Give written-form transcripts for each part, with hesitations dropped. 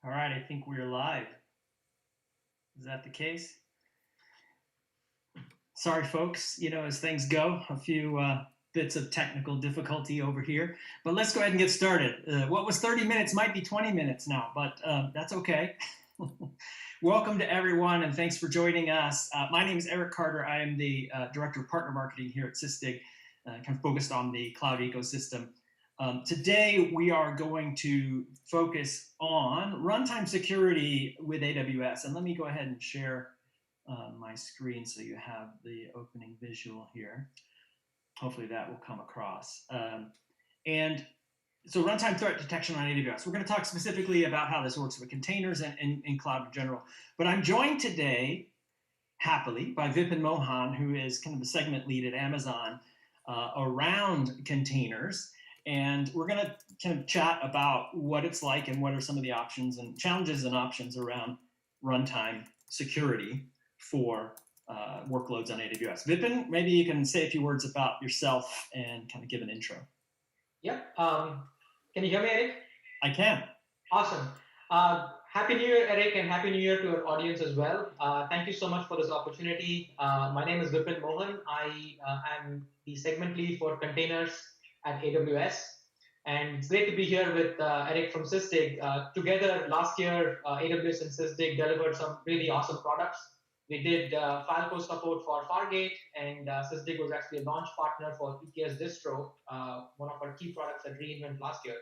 All right, I think we're live. Is that the case? Sorry, folks, as things go, a few bits of technical difficulty over here. But let's go ahead and get started. What was 30 minutes might be 20 minutes now, but that's okay. Welcome to everyone, and thanks for joining us. My name is Eric Carter. I am the Director of Partner Marketing here at Sysdig, kind of focused on the cloud ecosystem. Today, we are going to focus on runtime security with AWS. And let me go ahead and share my screen so you have the opening visual here. Hopefully that will come across. And so runtime threat detection on AWS. We're going to talk specifically about how this works with containers and cloud in general. But I'm joined today, happily, by Vipin Mohan, who is kind of the segment lead at Amazon around containers. And we're going to kind of chat about what it's like and what are some of the options and challenges and options around runtime security for workloads on AWS. Vipin, maybe you can say a few words about yourself and kind of give an intro. Yep. Can you hear me, Eric? I can. Awesome. Happy New Year, Eric, and Happy New Year to our audience as well. Thank you so much for this opportunity. My name is Vipin Mohan. I am the segment lead for containers at AWS. And it's great to be here with Eric from Sysdig. Together, last year, AWS and Sysdig delivered some really awesome products. We did Falco support for Fargate, and Sysdig was actually a launch partner for EKS Distro, one of our key products at reInvent last year.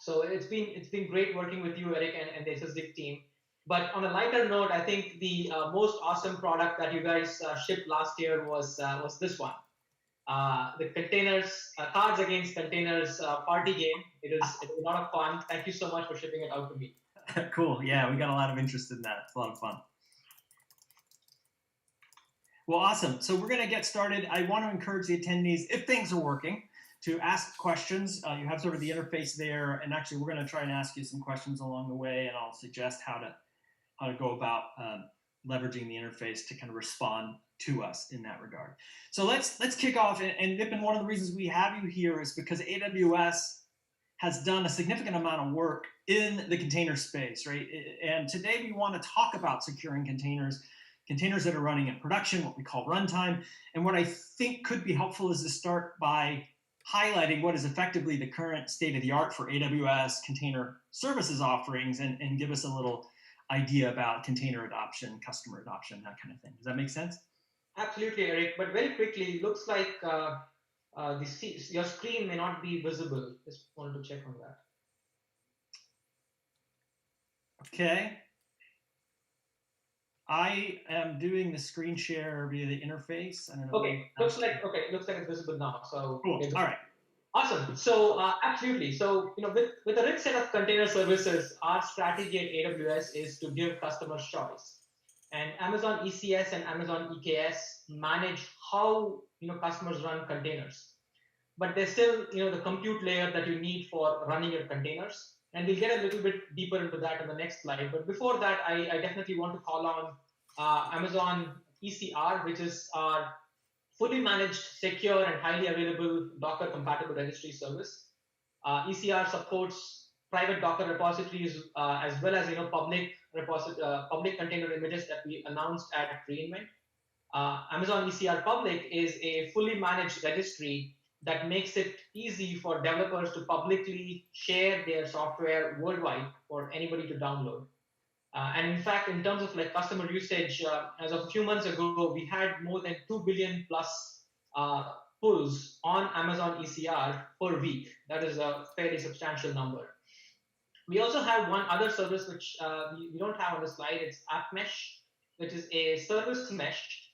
So it's been great working with you, Eric, and the Sysdig team. But on a lighter note, I think the most awesome product that you guys shipped last year was this one. The containers, Cards Against Containers party game. It was a lot of fun. Thank you so much for shipping it out to me. Cool. Yeah, we got a lot of interest in that. It's a lot of fun. Well, awesome. So we're going to get started. I want to encourage the attendees, if things are working, to ask questions. You have sort of the interface there, and actually we're going to try and ask you some questions along the way, and I'll suggest how to go about leveraging the interface to kind of respond to us in that regard. So let's kick off. And Vipin, one of the reasons we have you here is because AWS has done a significant amount of work in the container space, right? And today we want to talk about securing containers that are running in production, what we call runtime. And what I think could be helpful is to start by highlighting what is effectively the current state of the art for AWS Container Services offerings and give us a little idea about container adoption, customer adoption, that kind of thing. Does that make sense? Absolutely, Eric. But very quickly, it looks like your screen may not be visible. Just wanted to check on that. Okay. I am doing the screen share via the interface. I don't know. Okay, looks like it's visible now. So cool. All right. Awesome. So absolutely. So with a rich set of container services, our strategy at AWS is to give customers choice. And Amazon ECS and Amazon EKS manage how customers run containers. But there's still the compute layer that you need for running your containers. And we'll get a little bit deeper into that in the next slide. But before that, I definitely want to call on Amazon ECR, which is our fully managed, secure, and highly available Docker-compatible registry service. ECR supports private Docker repositories as well as public container images that we announced at reInvent. Amazon ECR Public is a fully managed registry that makes it easy for developers to publicly share their software worldwide for anybody to download. And in fact, in terms of customer usage, as of a few months ago, we had more than 2 billion plus pulls on Amazon ECR per week. That is a fairly substantial number. We also have one other service which we don't have on the slide. It's AppMesh, which is a service mesh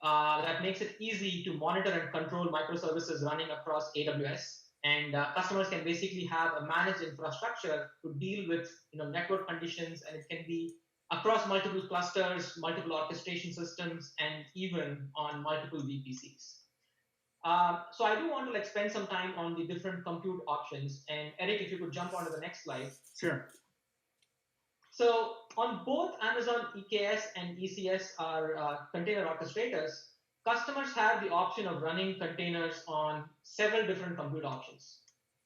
that makes it easy to monitor and control microservices running across AWS. And customers can basically have a managed infrastructure to deal with network conditions, and it can be across multiple clusters, multiple orchestration systems, and even on multiple VPCs. So I do want to spend some time on the different compute options. And Eric, if you could jump onto the next slide. Sure. So on both Amazon EKS and ECS, our container orchestrators, customers have the option of running containers on several different compute options.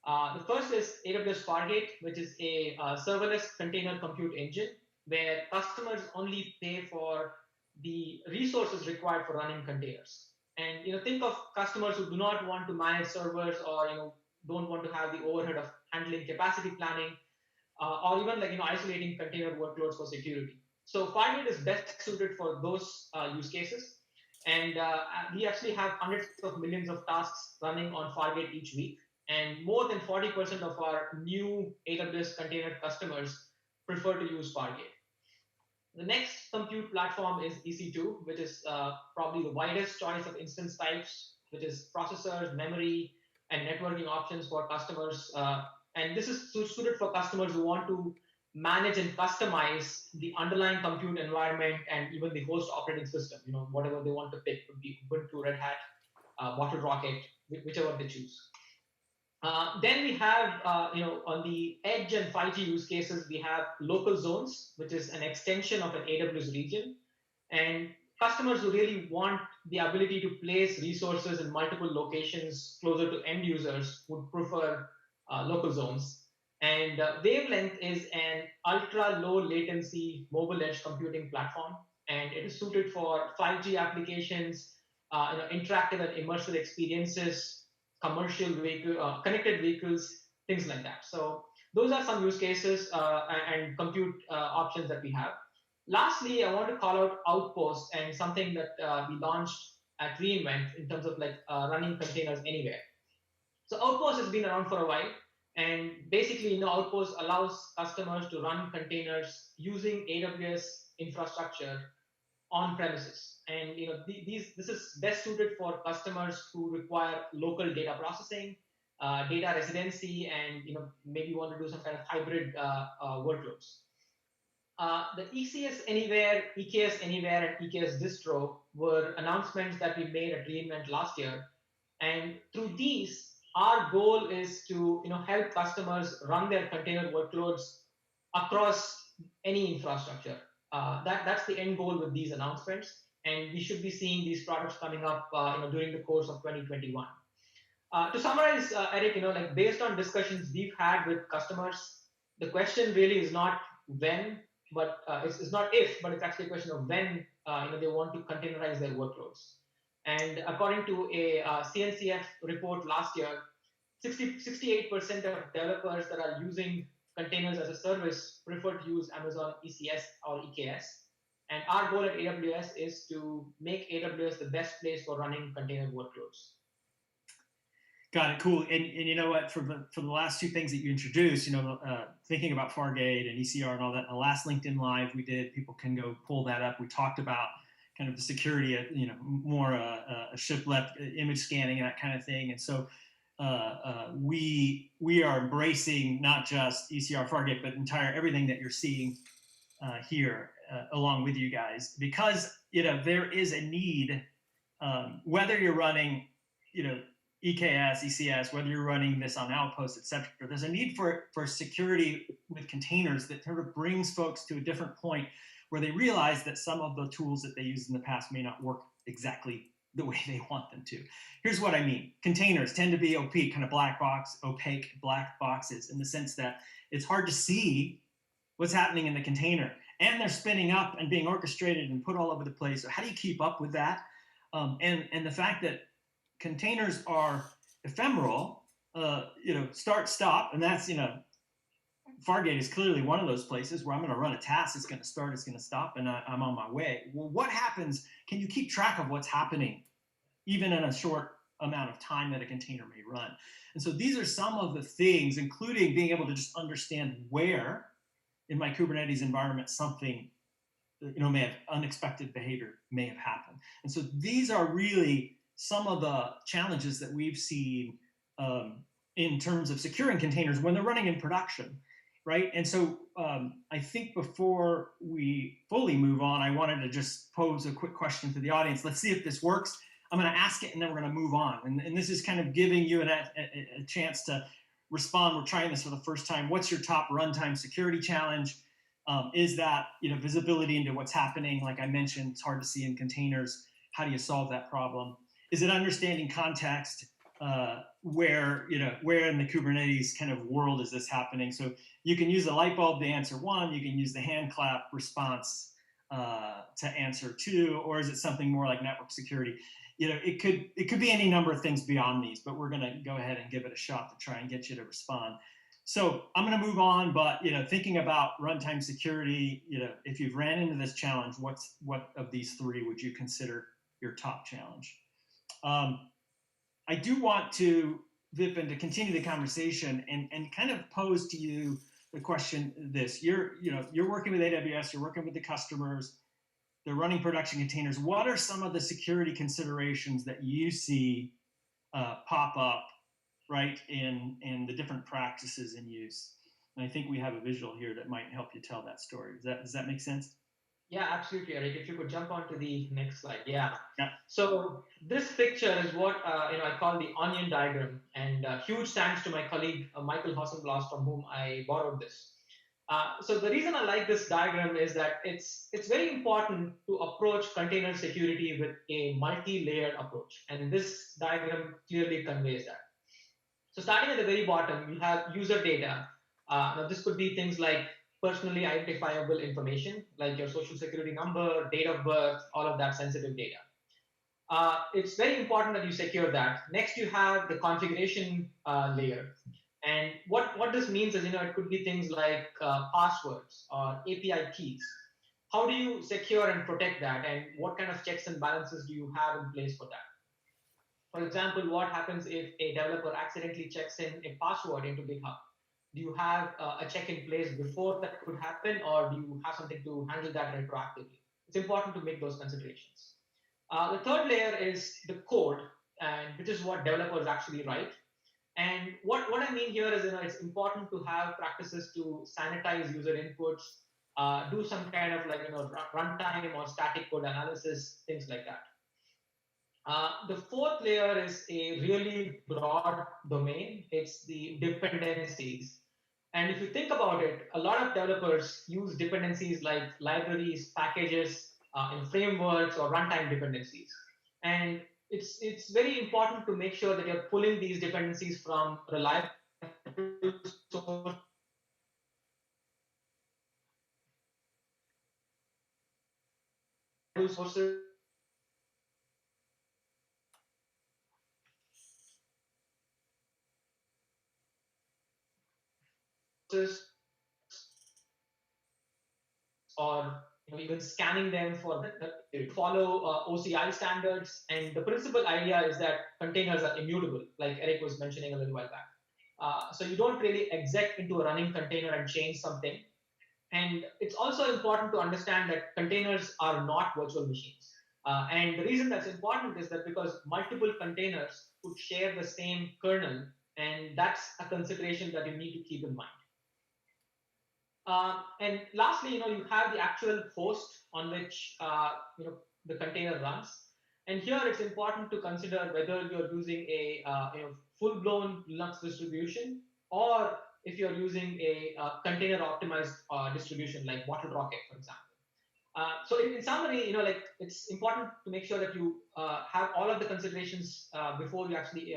The first is AWS Fargate, which is a serverless container compute engine where customers only pay for the resources required for running containers. And think of customers who do not want to manage servers or don't want to have the overhead of handling capacity planning or even like isolating container workloads for security. So Fargate is best suited for those use cases. And we actually have hundreds of millions of tasks running on Fargate each week. And more than 40% of our new AWS container customers prefer to use Fargate. The next compute platform is EC2, which is probably the widest choice of instance types, which is processors, memory, and networking options for customers. And this is suited for customers who want to manage and customize the underlying compute environment and even the host operating system. Whatever they want to pick could be Ubuntu, Red Hat, Bottle Rocket, whichever they choose. Then we have, on the edge and 5G use cases, we have local zones, which is an extension of an AWS region. And customers who really want the ability to place resources in multiple locations closer to end users would prefer local zones. And Wavelength is an ultra low latency mobile edge computing platform, and it is suited for 5G applications, interactive and immersive experiences, commercial vehicle, connected vehicles, things like that. So those are some use cases and compute options that we have. Lastly, I want to call out Outpost and something that we launched at reInvent in terms of running containers anywhere. So Outpost has been around for a while, and basically, Outpost allows customers to run containers using AWS infrastructure on premises. And this is best suited for customers who require local data processing, data residency, and maybe want to do some kind of hybrid workloads. The ECS Anywhere, EKS Anywhere, and EKS Distro were announcements that we made at reInvent last year. And through these, our goal is to help customers run their container workloads across any infrastructure. That's the end goal with these announcements, and we should be seeing these products coming up during the course of 2021. To summarize, Eric, based on discussions we've had with customers, the question really is not when, but it's not if, but it's actually a question of when they want to containerize their workloads. And according to a CNCF report last year, 68% of developers that are using containers as a service prefer to use Amazon ECS or EKS. And our goal at AWS is to make AWS the best place for running container workloads. Got it. Cool. And you know what? For the last two things that you introduced, thinking about Fargate and ECR and all that, the last LinkedIn Live we did, people can go pull that up. We talked about kind of the security, more a shift left image scanning and that kind of thing. And so we are embracing not just ECR Fargate, but everything that you're seeing here along with you guys, because there is a need, whether you're running EKS, ECS, whether you're running this on Outpost, etc. There's a need for security with containers that sort of brings folks to a different point where they realize that some of the tools that they used in the past may not work exactly the way they want them to. Here's what I mean. Containers tend to be opaque, kind of opaque black boxes, in the sense that it's hard to see what's happening in the container. And they're spinning up and being orchestrated and put all over the place. So how do you keep up with that? And the fact that containers are ephemeral, start, stop, and that's, Fargate is clearly one of those places where I'm going to run a task, it's going to start, it's going to stop, and I'm on my way. Well, what happens? Can you keep track of what's happening, even in a short amount of time that a container may run? And so these are some of the things, including being able to just understand where in my Kubernetes environment something, may have unexpected behavior may have happened. And so these are really some of the challenges that we've seen in terms of securing containers when they're running in production, right? And so I think before we fully move on, I wanted to just pose a quick question to the audience. Let's see if this works. I'm going to ask it and then we're going to move on. And this is kind of giving you a chance to respond. We're trying this for the first time. What's your top runtime security challenge? Is that visibility into what's happening? Like I mentioned, it's hard to see in containers. How do you solve that problem? Is it understanding context? where in the Kubernetes kind of world is this happening. So you can use a light bulb to answer one, you can use the hand clap response to answer two, or is it something more like network security? It could be any number of things beyond these, but we're going to go ahead and give it a shot to try and get you to respond. So I'm going to move on, but thinking about runtime security, if you've ran into this challenge, what of these three would you consider your top challenge? I do want to, Vipin, to continue the conversation and kind of pose to you the question: this, you're working with AWS, you're working with the customers, they're running production containers. What are some of the security considerations that you see pop up, right, in the different practices in use? And I think we have a visual here that might help you tell that story. Does that make sense? Yeah, absolutely, Eric. If you could jump on to the next slide. Yeah. Yeah. So this picture is what I call the onion diagram, and huge thanks to my colleague Michael Hossenblast, from whom I borrowed this. So the reason I like this diagram is that it's very important to approach container security with a multi-layered approach, and this diagram clearly conveys that. So starting at the very bottom, you have user data. Now this could be things like personally identifiable information, like your social security number, date of birth, all of that sensitive data. It's very important that you secure that. Next, you have the configuration layer. And what this means is, it could be things like passwords or API keys. How do you secure and protect that? And what kind of checks and balances do you have in place for that? For example, what happens if a developer accidentally checks in a password into GitHub? Do you have a check in place before that could happen, or do you have something to handle that retroactively? It's important to make those considerations. The third layer is the code, and which is what developers actually write. And what I mean here is, it's important to have practices to sanitize user inputs, do some kind of runtime or static code analysis, things like that. The fourth layer is a really broad domain. It's the dependencies. And if you think about it, a lot of developers use dependencies like libraries, packages, in frameworks, or runtime dependencies. And it's very important to make sure that you're pulling these dependencies from reliable sources. Or even scanning them for follow OCI standards. And the principal idea is that containers are immutable, like Eric was mentioning a little while back. So you don't really exec into a running container and change something. And it's also important to understand that containers are not virtual machines. And the reason that's important is that because multiple containers could share the same kernel, and that's a consideration that you need to keep in mind. And lastly, you have the actual host on which the container runs. And here it's important to consider whether you're using a full-blown Linux distribution, or if you're using a container optimized distribution like BottleRocket, for example. So in summary, it's important to make sure that you have all of the considerations before you actually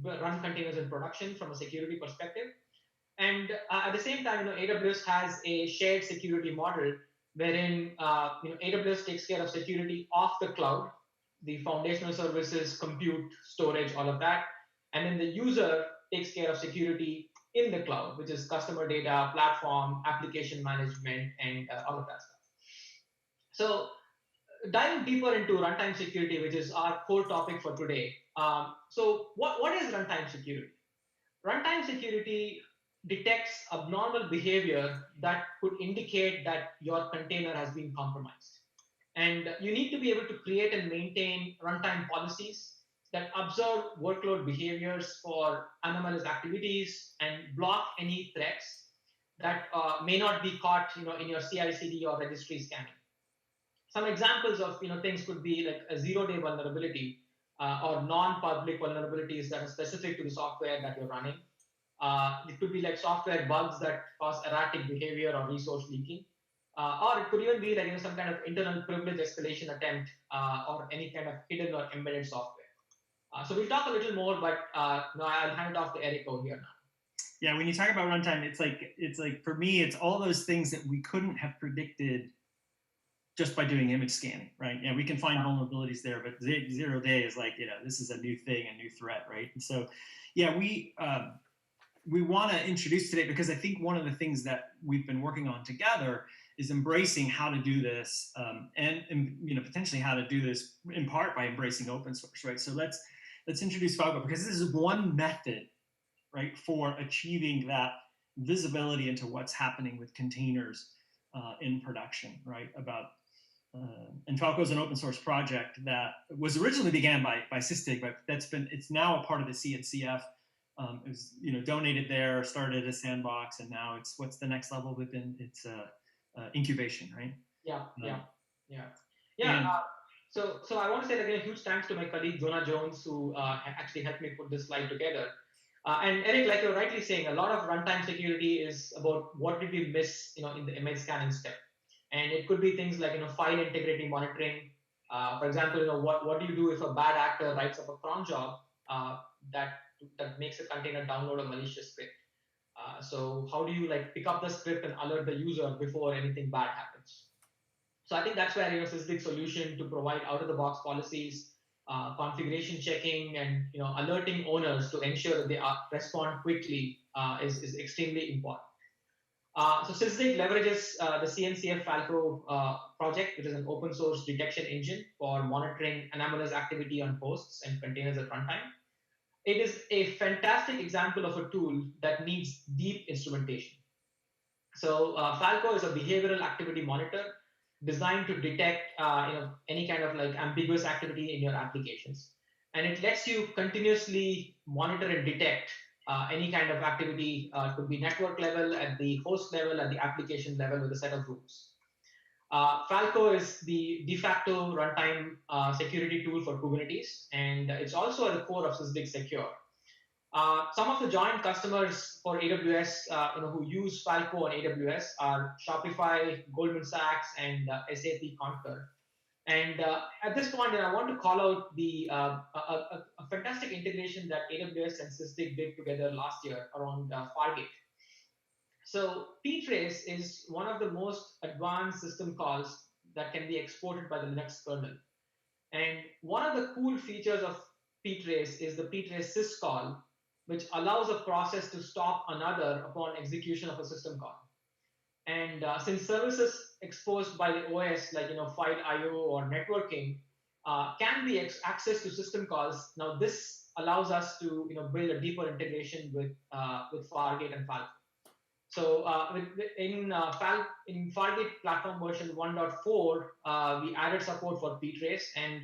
run containers in production from a security perspective. And at the same time, AWS has a shared security model wherein AWS takes care of security off the cloud, the foundational services, compute, storage, all of that, and then the user takes care of security in the cloud, which is customer data, platform, application management, and all of that stuff. So diving deeper into runtime security, which is our core topic for today. So what is runtime security? Runtime security detects abnormal behavior that could indicate that your container has been compromised. And you need to be able to create and maintain runtime policies that observe workload behaviors for anomalous activities and block any threats that may not be caught in your CI/CD or registry scanning. Some examples of things could be like a zero-day vulnerability or non-public vulnerabilities that are specific to the software that you're running. It could be like software bugs that cause erratic behavior or resource leaking. Or it could even be like some kind of internal privilege escalation attempt or any kind of hidden or embedded software. So we'll talk a little more, but no, I'll hand it off to Eric over here now. Yeah, when you talk about runtime, it's like for me, it's all those things that we couldn't have predicted just by doing image scanning, right? Yeah, we can find vulnerabilities there, but 0 day is like, this is a new thing, a new threat, right? And so, yeah, we want to introduce today because I think one of the things that we've been working on together is embracing how to do this, and potentially how to do this in part by embracing open source, right? So let's introduce Falco because this is one method, right, for achieving that visibility into what's happening with containers in production, right? And Falco is an open source project that was originally began by Sysdig, but it's now a part of the CNCF. It was donated there, started a sandbox, and now it's what's the next level within its incubation, right? So I want to say again a huge thanks to my colleague Jonah Jones who actually helped me put this slide together. And Eric, like you're rightly saying, a lot of runtime security is about what did we miss, in the image scanning step, and it could be things like file integrity monitoring. For example, what do you do if a bad actor writes up a cron job that makes a container download a malicious script? So how do you pick up the script and alert the user before anything bad happens? So I think that's where Sysdig's solution to provide out-of-the-box policies, configuration checking, and alerting owners to ensure that they respond quickly is extremely important. So Sysdig leverages the CNCF Falco project, which is an open source detection engine for monitoring anomalous activity on hosts and containers at runtime. It is a fantastic example of a tool that needs deep instrumentation. So Falco is a behavioral activity monitor designed to detect any kind of ambiguous activity in your applications, and it lets you continuously monitor and detect any kind of activity. Could be network level, at the host level, at the application level, with a set of rules. Falco is the de facto runtime security tool for Kubernetes, and it's also at the core of Sysdig Secure. Some of the joint customers for AWS, who use Falco on AWS are Shopify, Goldman Sachs, and SAP Concur. And at this point, I want to call out the a fantastic integration that AWS and Sysdig did together last year around Fargate. So ptrace is one of the most advanced system calls that can be exported by the Linux kernel. And one of the cool features of ptrace is the ptrace syscall, which allows a process to stop another upon execution of a system call. And since services exposed by the OS, like file I/O or networking, can be accessed to system calls, now this allows us to build a deeper integration with Fargate and Falco. So in Fargate platform version 1.4, we added support for ptrace, and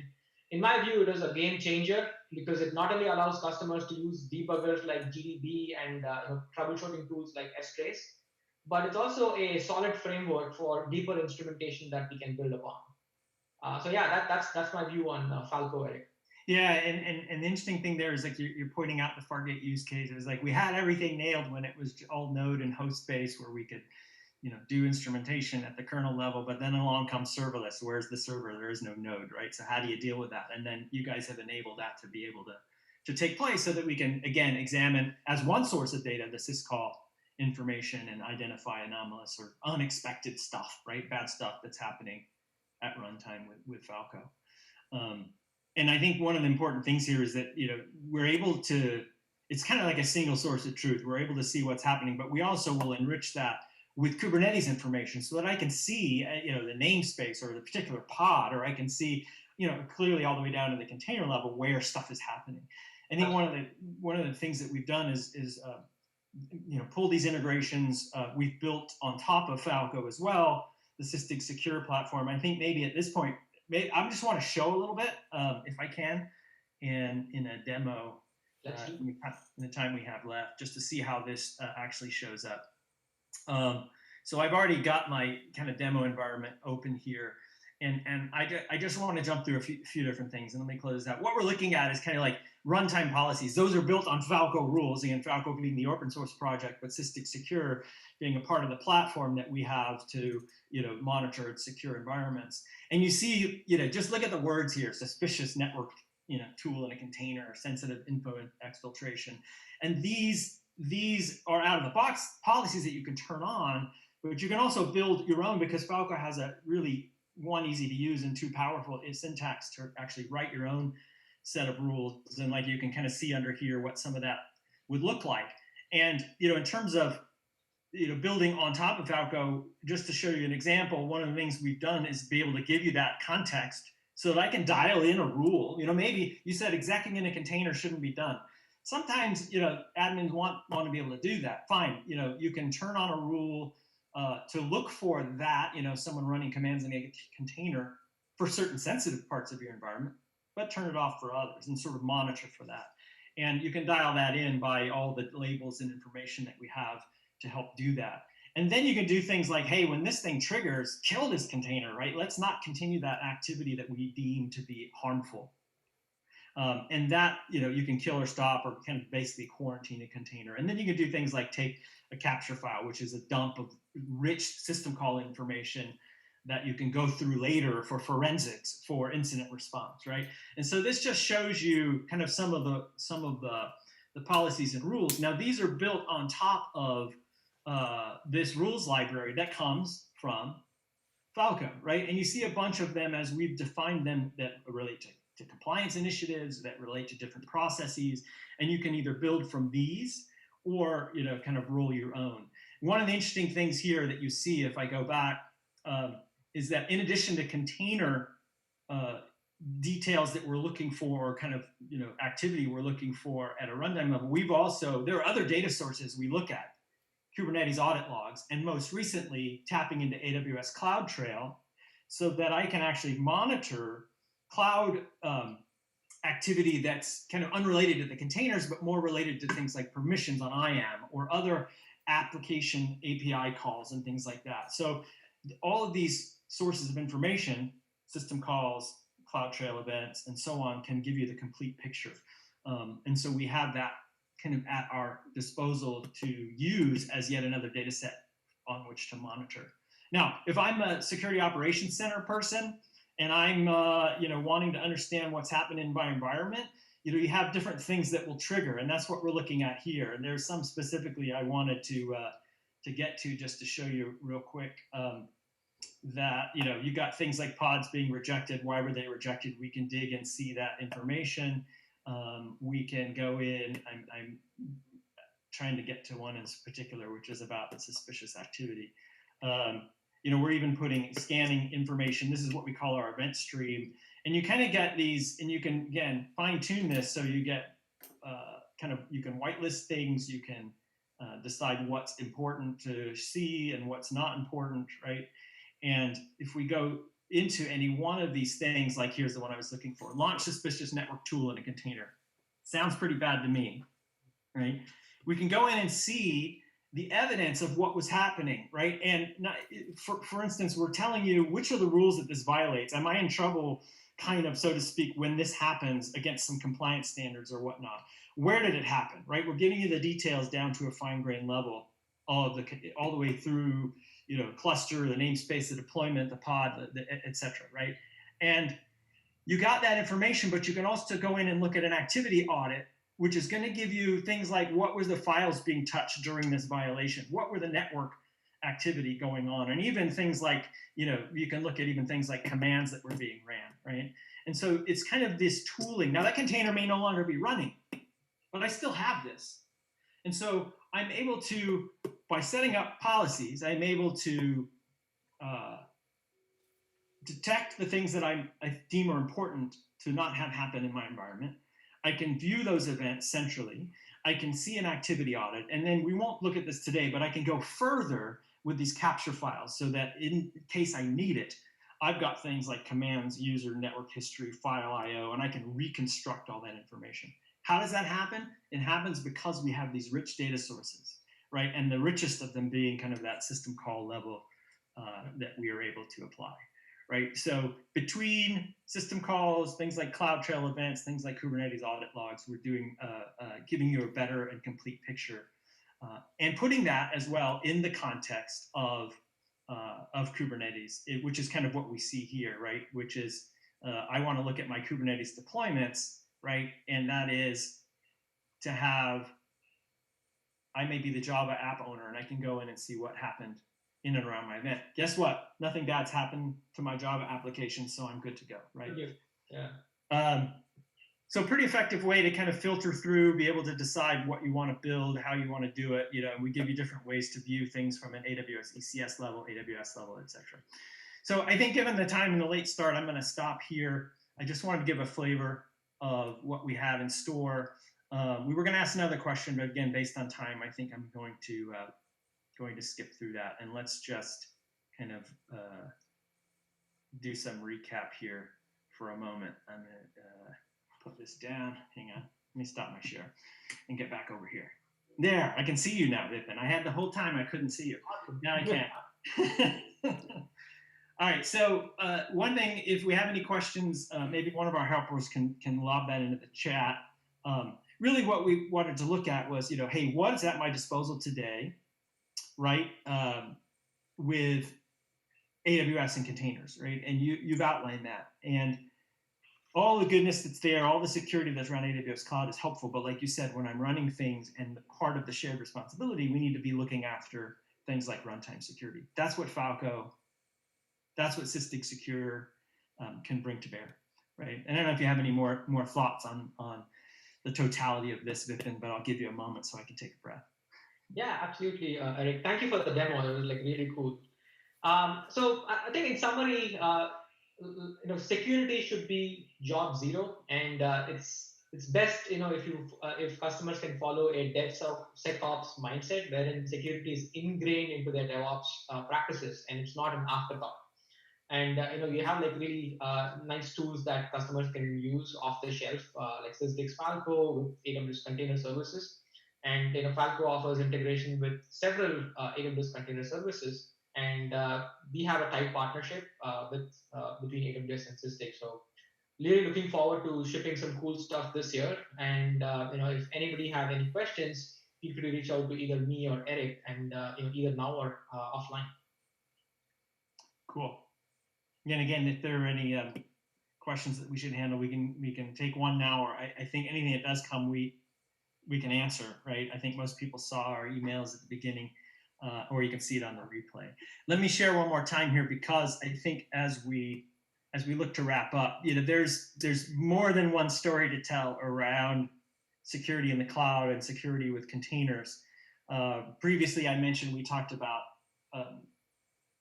in my view, it is a game changer because it not only allows customers to use debuggers like GDB and troubleshooting tools like strace, but it's also a solid framework for deeper instrumentation that we can build upon. So yeah, that's my view on Falco, Eric. Yeah, and the interesting thing there is you're pointing out the Fargate use case. It was we had everything nailed when it was all node and host based, where we could do instrumentation at the kernel level, but then along comes serverless. Where's the server? There is no node, right? So how do you deal with that? And then you guys have enabled that to be able to take place so that we can, again, examine as one source of data, the syscall information and identify anomalous or unexpected stuff, right? Bad stuff that's happening at runtime with Falco. And I think one of the important things here is that, we're able to, it's kind of like a single source of truth. We're able to see what's happening, but we also will enrich that with Kubernetes information so that I can see, the namespace or the particular pod, or I can see, clearly all the way down to the container level where stuff is happening. I think one of the things that we've done is pull these integrations. We've built on top of Falco as well, the Sysdig Secure platform. I think maybe at this point, I just want to show a little bit, if I can, in a demo in the time we have left, just to see how this actually shows up. So I've already got my kind of demo environment open here, and I just want to jump through a few different things, and let me close out. What we're looking at is kind of like runtime policies. Those are built on Falco rules, again, Falco being the open source project, but Sysdig Secure being a part of the platform that we have to monitor its secure environments. And you see, just look at the words here: suspicious network tool in a container, or sensitive info exfiltration. And these are out of the box policies that you can turn on, but you can also build your own, because Falco has a really, one, easy to use, and two, powerful syntax to actually write your own set of rules. And like you can kind of see under here what some of that would look like. And in terms of building on top of Falco, just to show you an example, one of the things we've done is be able to give you that context so that I can dial in a rule. Maybe you said execing in a container shouldn't be done. Sometimes, admins want to be able to do that. Fine, you can turn on a rule to look for that, someone running commands in a container for certain sensitive parts of your environment, but turn it off for others and sort of monitor for that. And you can dial that in by all the labels and information that we have to help do that. And then you can do things like, hey, when this thing triggers, kill this container, right? Let's not continue that activity that we deem to be harmful. And that, you can kill or stop or kind of basically quarantine a container. And then you can do things like take a capture file, which is a dump of rich system call information that you can go through later for forensics, for incident response, right? And so this just shows you kind of some of the policies and rules. Now, these are built on top of this rules library that comes from Falco, right? And you see a bunch of them as we've defined them that relate to compliance initiatives, that relate to different processes. And you can either build from these or, kind of roll your own. One of the interesting things here that you see, if I go back, is that in addition to container details that we're looking for, or kind of, activity we're looking for at a runtime level, there are other data sources we look at. Kubernetes audit logs, and most recently tapping into AWS CloudTrail so that I can actually monitor cloud activity that's kind of unrelated to the containers, but more related to things like permissions on IAM or other application API calls and things like that. So all of these sources of information, system calls, CloudTrail events, and so on, can give you the complete picture. And so we have that kind of at our disposal to use as yet another data set on which to monitor. Now, if I'm a security operations center person and I'm wanting to understand what's happening in my environment, you have different things that will trigger, and that's what we're looking at here. And there's some specifically I wanted to get to just to show you real quick. That you got things like pods being rejected. Why were they rejected? We can dig and see that information. We can go in. I'm trying to get to one in particular, which is about the suspicious activity. We're even scanning information. This is what we call our event stream, and you kind of get these, and you can again fine tune this so you get you can whitelist things. You can decide what's important to see and what's not important, right? And if we go into any one of these things, like here's the one I was looking for, launch suspicious network tool in a container. Sounds pretty bad to me, right? We can go in and see the evidence of what was happening, right? And for instance, we're telling you which are the rules that this violates. Am I in trouble, kind of, so to speak, when this happens against some compliance standards or whatnot? Where did it happen, right? We're giving you the details down to a fine-grained level, all the way through, cluster, the namespace, the deployment, the pod, et cetera, right? And you got that information, but you can also go in and look at an activity audit, which is going to give you things like what were the files being touched during this violation? What were the network activity going on? And even things like, you can look at even things like commands that were being ran, right? And so it's kind of this tooling. Now that container may no longer be running, but I still have this. And so I'm able to, by setting up policies, I'm able to detect the things that I deem are important to not have happen in my environment. I can view those events centrally. I can see an activity audit. And then we won't look at this today, but I can go further with these capture files so that in case I need it, I've got things like commands, user, network history, file IO, and I can reconstruct all that information. How does that happen? It happens because we have these rich data sources, right? And the richest of them being kind of that system call level that we are able to apply, right? So between system calls, things like CloudTrail events, things like Kubernetes audit logs, we're doing giving you a better and complete picture, and putting that as well in the context of Kubernetes, which is kind of what we see here, right? Which is I want to look at my Kubernetes deployments, right? And that is to have, I may be the Java app owner and I can go in and see what happened in and around my event. Guess what? Nothing bad's happened to my Java application, so I'm good to go, right? Yeah. So pretty effective way to kind of filter through, be able to decide what you want to build, how you want to do it. You know, we give you different ways to view things from an AWS ECS level, AWS level, etc. So I think given the time and the late start, I'm going to stop here. I just wanted to give a flavor of what we have in store. We were going to ask another question, but again, based on time, I think I'm going to skip through that. And let's just kind of do some recap here for a moment. I'm going to put this down. Hang on. Let me stop my share and get back over here. There, I can see you now, Vipin. I had the whole time I couldn't see you. Now I can. All right, so one thing, if we have any questions, maybe one of our helpers can lob that into the chat. Really what we wanted to look at was, hey, what is at my disposal today, right, with AWS and containers, right? And you've outlined that. And all the goodness that's there, all the security that's around AWS Cloud is helpful. But like you said, when I'm running things and part of the shared responsibility, we need to be looking after things like runtime security. That's what Falco, that's what Sysdig Secure can bring to bear, right? And I don't know if you have any more thoughts on the totality of this, Vipin, but I'll give you a moment so I can take a breath. Yeah, absolutely, Eric. Thank you for the demo. It was like really cool. So I think in summary, security should be job zero, and it's best, if customers can follow a DevSecOps mindset, wherein security is ingrained into their DevOps practices, and it's not an afterthought. And you have like really nice tools that customers can use off the shelf, like Sysdig Falco with AWS Container Services, and Falco offers integration with several AWS Container Services. And we have a tight partnership between AWS and Sysdig. So really looking forward to shipping some cool stuff this year. And if anybody have any questions, feel free to reach out to either me or Eric, and either now or offline. Cool. And again, if there are any questions that we should handle, we can take one now, or I think anything that does come, we can answer, right? I think most people saw our emails at the beginning. Or you can see it on the replay. Let me share one more time here, because I think as we look to wrap up, there's more than one story to tell around security in the cloud and security with containers. Previously, I mentioned we talked about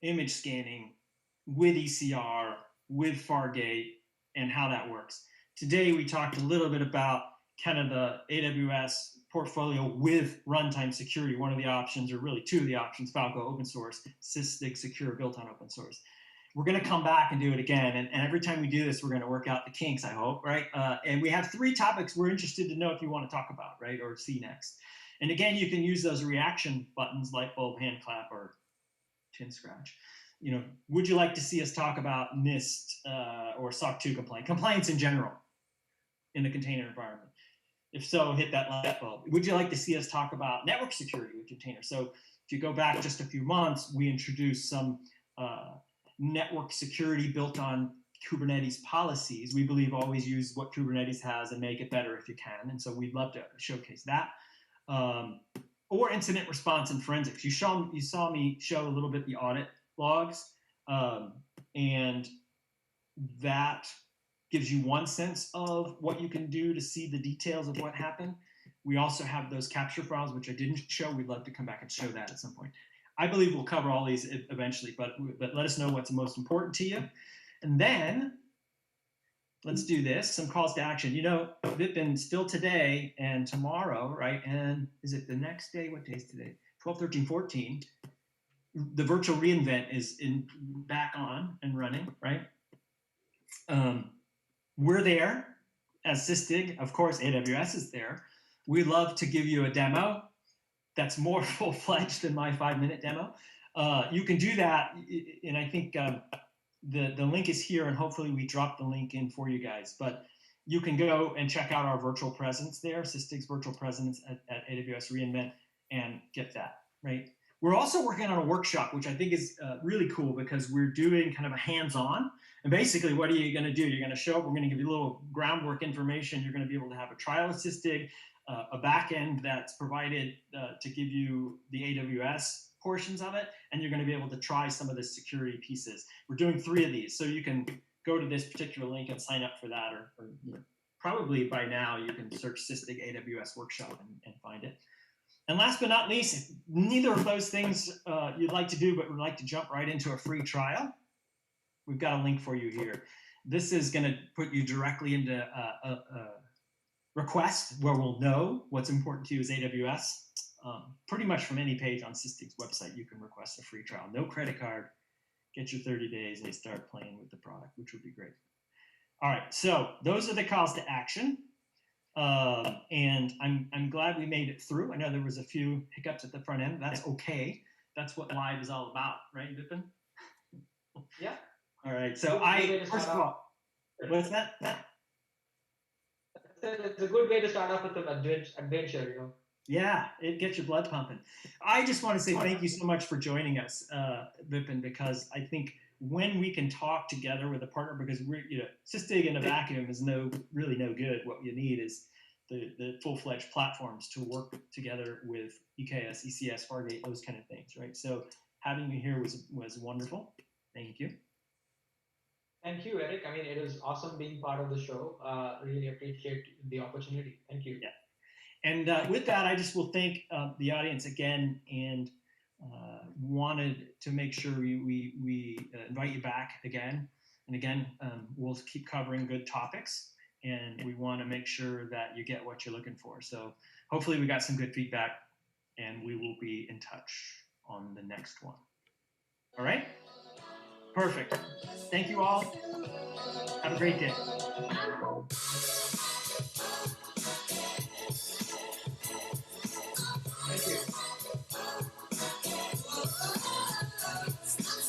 image scanning with ECR, with Fargate, and how that works. Today, we talked a little bit about kind of the AWS portfolio with runtime security. One of the options, or really two of the options, Falco open source, Sysdig Secure built on open source. We're going to come back and do it again. And every time we do this, we're going to work out the kinks, I hope, right? And we have 3 topics we're interested to know if you want to talk about, right, or see next. And again, you can use those reaction buttons, light bulb, hand clap, or chin scratch. Would you like to see us talk about NIST or SOC 2 compliance in general in the container environment? If so, hit that light bulb. Would you like to see us talk about network security with containers? So if you go back just a few months, we introduced some network security built on Kubernetes policies. We believe always use what Kubernetes has and make it better if you can. And so we'd love to showcase that. Or incident response and forensics. You saw me show a little bit the audit logs, and that gives you one sense of what you can do to see the details of what happened. We also have those capture files, which I didn't show. We'd love to come back and show that at some point. I believe we'll cover all these eventually, but let us know what's most important to you. And then let's do this, some calls to action. Vipin, still today and tomorrow, right? And is it the next day? What day is today? 12, 13, 14. The virtual reInvent is back on and running, right? We're there as Sysdig. Of course, AWS is there. We'd love to give you a demo that's more full-fledged than my 5-minute demo. You can do that, and I think the link is here, and hopefully we drop the link in for you guys. But you can go and check out our virtual presence there, Sysdig's virtual presence at AWS reInvent, and get that, right? We're also working on a workshop, which I think is really cool, because we're doing kind of a hands-on And basically, what are you going to do? You're going to show up. We're going to give you a little groundwork information. You're going to be able to have a trial assisted, a backend that's provided to give you the AWS portions of it, and you're going to be able to try some of the security pieces. We're doing 3 of these, so you can go to this particular link and sign up for that, or you know, probably by now you can search Sysdig AWS Workshop and find it. And last but not least, if neither of those things you'd like to do, but would like to jump right into a free trial, we've got a link for you here. This is going to put you directly into a request where we'll know what's important to you as AWS. Pretty much from any page on Sysdig's website, you can request a free trial. No credit card. Get your 30 days and start playing with the product, which would be great. All right, so those are the calls to action. And I'm glad we made it through. I know there was a few hiccups at the front end. That's okay. That's what live is all about, right, Vipin? Yeah. All right, so first of all, what's that? It's a good way to start off with an adventure, you know. Yeah, it gets your blood pumping. I just want to say thank you so much for joining us, Vipin, because I think when we can talk together with a partner, because we're, you know, Sysdig in a vacuum is really no good. What you need is the full-fledged platforms to work together with EKS, ECS, Fargate, those kind of things, right? So having you here was wonderful. Thank you. Thank you, Eric. I mean, it was awesome being part of the show. Really appreciate the opportunity. Thank you. Yeah. And with that, I just will thank the audience again, and wanted to make sure we invite you back again and again. We'll keep covering good topics, and we want to make sure that you get what you're looking for. So hopefully we got some good feedback, and we will be in touch on the next one. All right? Perfect. Thank you all. Have a great day.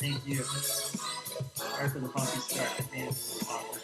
Thank you. Sorry for the funky start. It made it a little awkward.